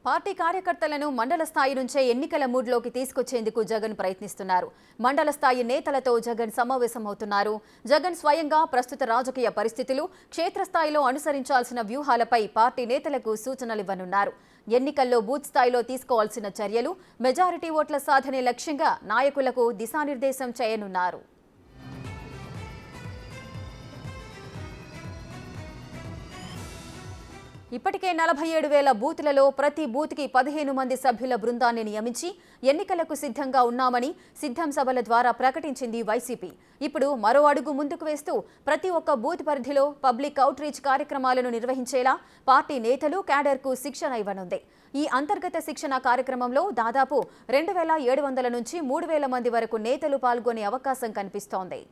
Party కార్యకర్తలను మండల స్థాయి నుంచే ఎన్నికల మూడ్లోకి తీసుకొచ్చేందుకు జగన్ ప్రయత్నిస్తున్నారు. మండల స్థాయి నేతలతో జగన్ సమావేశమవుతున్నారు. జగన్ స్వయంగా ప్రస్తుత రాజకీయ పరిస్థితులు, క్షేత్రస్థాయిలో అనుసరించాల్సిన వ్యూహాలపై పార్టీ నేతలకు సూచనలివ్వనున్నారు. ఎన్నికల్లో బూత్ స్థాయిలో తీసుకోవాల్సిన చర్యలు, మెజారిటీ ఓట్ల సాధనే లక్ష్యంగా నాయకులకు దిశానిర్దేశం చేయనున్నారు. ఇప్పటికే 47,000 బూతులలో ప్రతి బూత్కి 15 మంది సభ్యుల బృందాన్ని నియమించి ఎన్నికలకు సిద్ధంగా ఉన్నామని సిద్ధం సభల ద్వారా ప్రకటించింది వైసీపీ. ఇప్పుడు మరో అడుగు ముందుకు వేస్తూ ప్రతి ఒక్క బూత్ పరిధిలో పబ్లిక్ అవుట్ రీచ్ కార్యక్రమాలను నిర్వహించేలా పార్టీ నేతలు క్యాడర్కు శిక్షణ ఇవ్వనుంది. ఈ అంతర్గత శిక్షణ కార్యక్రమంలో దాదాపు 2,700 నుంచి 3,000 మంది వరకు నేతలు పాల్గొనే అవకాశం కనిపిస్తోంది.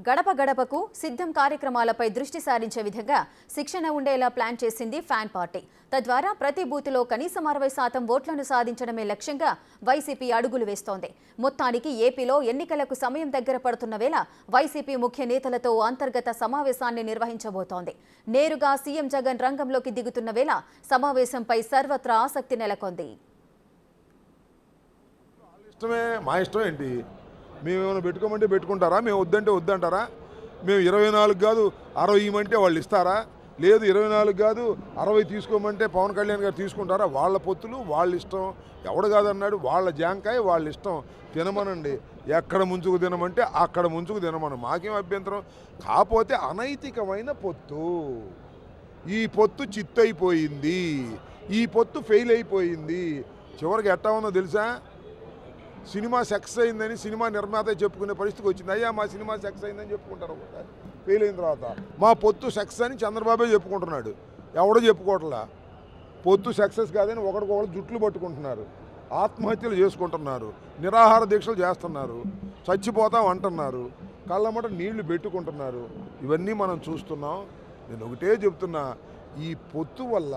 గడప గడపకు సిద్ధం కార్యక్రమాలపై దృష్టి సారించే విధంగా శిక్షణ ఉండేలా ప్లాన్ చేసింది ఫ్యాన్ పార్టీ. తద్వారా ప్రతి బూతులో కనీసం 60% ఓట్లను సాధించడమే లక్ష్యంగా వైసీపీ అడుగులు వేస్తోంది. మొత్తానికి ఏపీలో ఎన్నికలకు సమయం దగ్గర పడుతున్న వేళ వైసీపీ ముఖ్య నేతలతో అంతర్గత సమావేశాన్ని నిర్వహించబోతోంది. నేరుగా సీఎం జగన్ రంగంలోకి దిగుతున్న వేళ సమావేశంపై సర్వత్రా ఆసక్తి నెలకొంది. మేము ఏమైనా పెట్టుకోమంటే పెట్టుకుంటారా? మేము వద్దంటే వద్దంటారా? మేము 24 కాదు 60 ఇవ్వమంటే వాళ్ళు ఇస్తారా? లేదు 24 కాదు 60 తీసుకోమంటే పవన్ కళ్యాణ్ గారు తీసుకుంటారా? వాళ్ళ పొత్తులు వాళ్ళ ఇష్టం. ఎవడు కాదన్నాడు? వాళ్ళ జాంకాయ వాళ్ళ ఇష్టం. తినమనండి. ఎక్కడ ముంచుకు తినమంటే అక్కడ ముంచుకు తినమను. మాకేం అభ్యంతరం. కాకపోతే అనైతికమైన పొత్తు. ఈ పొత్తు చిత్తైపోయింది. ఈ పొత్తు ఫెయిల్ అయిపోయింది. చివరికి ఎట్టా ఉందో తెలుసా? సినిమా సక్సెస్ అయిందని సినిమా నిర్మాత చెప్పుకునే పరిస్థితికి వచ్చింది. అయ్యా మా సినిమా సక్సెస్ అయిందని చెప్పుకుంటారు. ఒకసారి ఫెయిల్ అయిన తర్వాత మా పొత్తు సక్సెస్ అని చంద్రబాబే చెప్పుకుంటున్నాడు. ఎవడో చెప్పుకోవట్లా. పొత్తు సక్సెస్ కాదని ఒకరికొకరు జుట్లు పట్టుకుంటున్నారు, ఆత్మహత్యలు చేసుకుంటున్నారు, నిరాహార దీక్షలు చేస్తున్నారు, చచ్చిపోతాం అంటున్నారు, కళ్ళమ్మట నీళ్లు పెట్టుకుంటున్నారు. ఇవన్నీ మనం చూస్తున్నాం. నేను ఒకటే చెప్తున్నా, ఈ పొత్తు వల్ల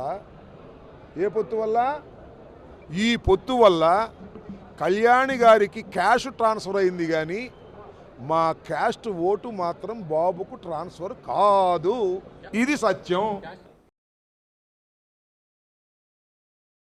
ఈ పొత్తు వల్ల కళ్యాణి గారికి క్యాష్ ట్రాన్స్ఫర్ అయింది, కానీ మా క్యాస్ట్ ఓటు మాత్రం బాబుకు ట్రాన్స్ఫర్ కాదు. ఇది సత్యం.